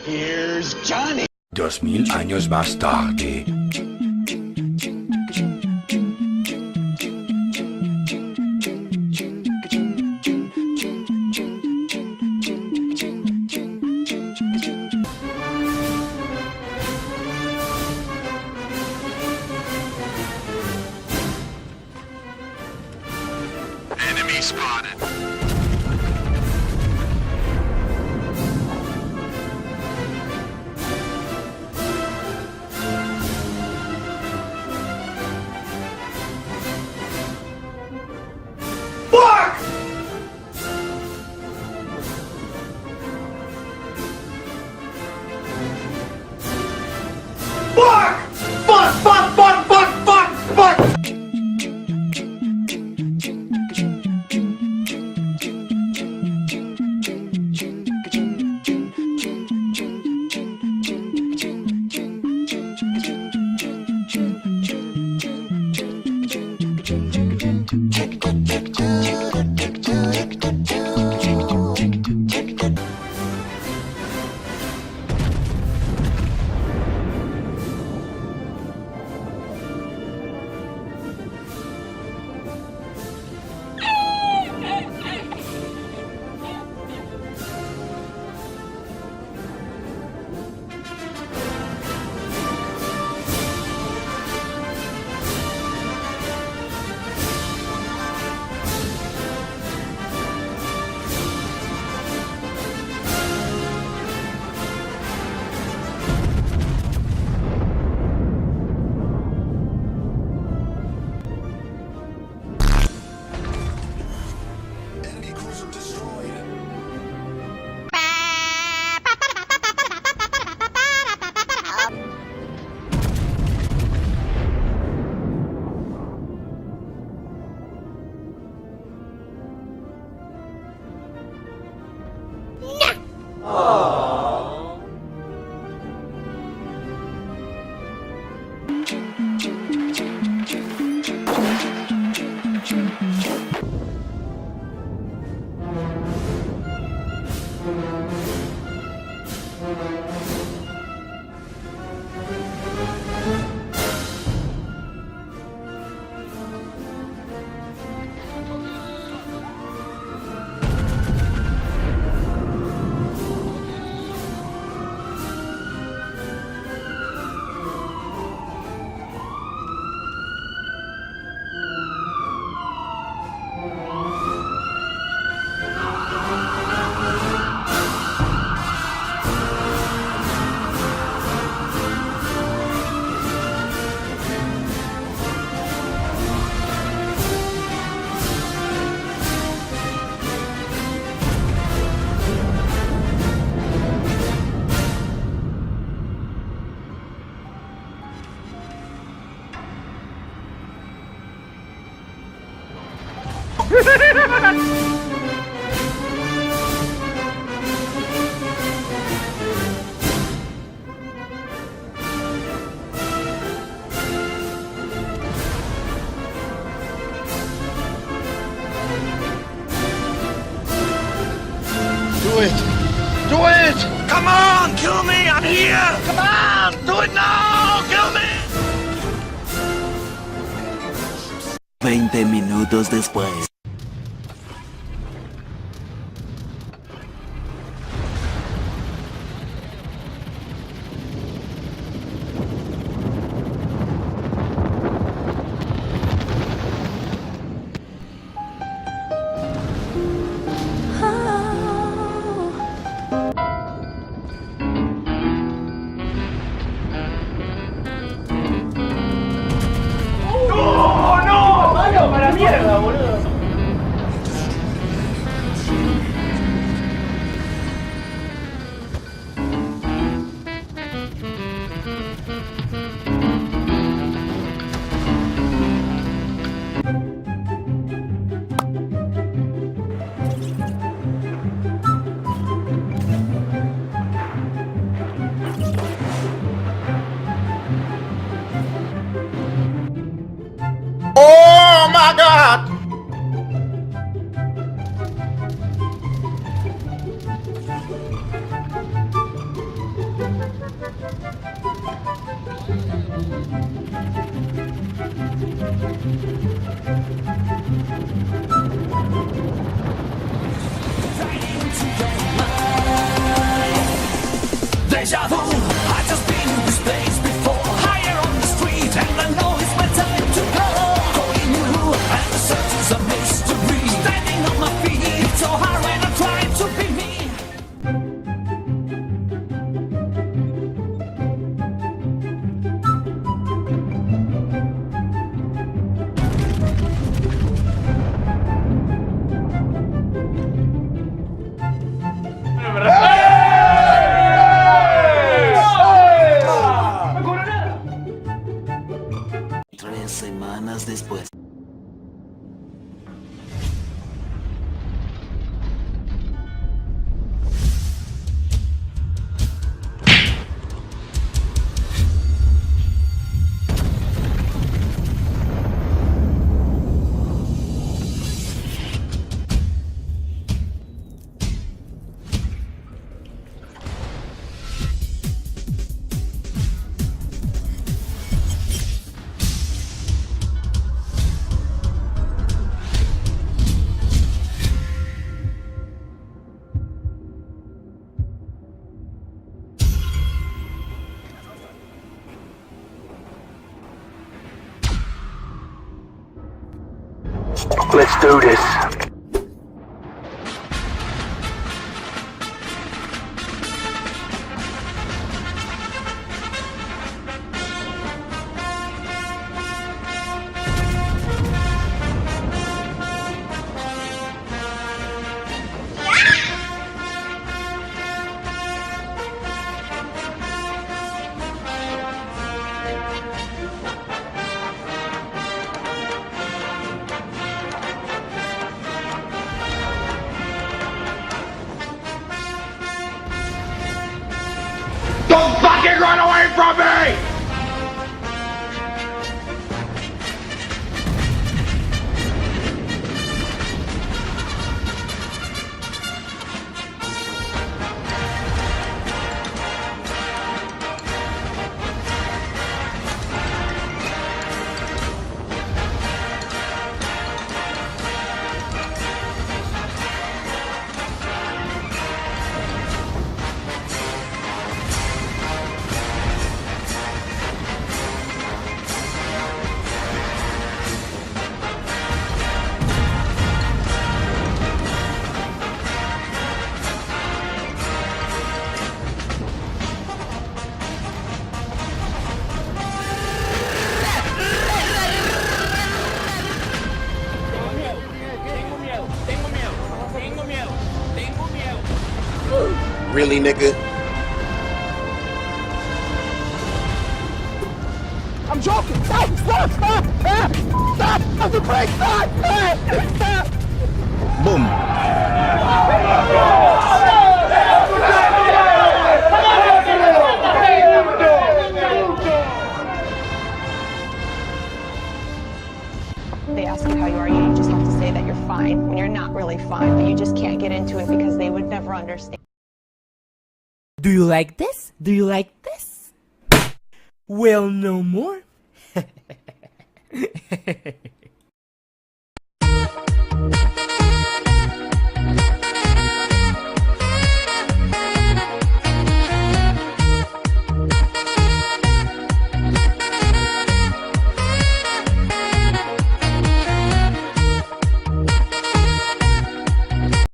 Here's Johnny. 2000 años más tarde. Enemy spotted. Do it! Do it! Come on, kill me! I'm here! Come on! Do it now! Kill me! 20 minutos después. ¡Para mierda, boludo! Deja vu, I just been in this place before. Higher on the street, and I know it's my time to go. Going new, and the search is a mystery. Standing on my feet, it's so hard when I try to be me. Tres semanas después. Let's do this. Don't fucking run away from me! Really, nigga? I'm joking! Stop! Stop! Stop! Stop! Stop the brake! Stop! Stop! Boom. They ask you how you are, you just have to say that you're fine when you're not really fine, but you just can't get into it because they would never understand. Do you like this? Do you like this? Well, no more.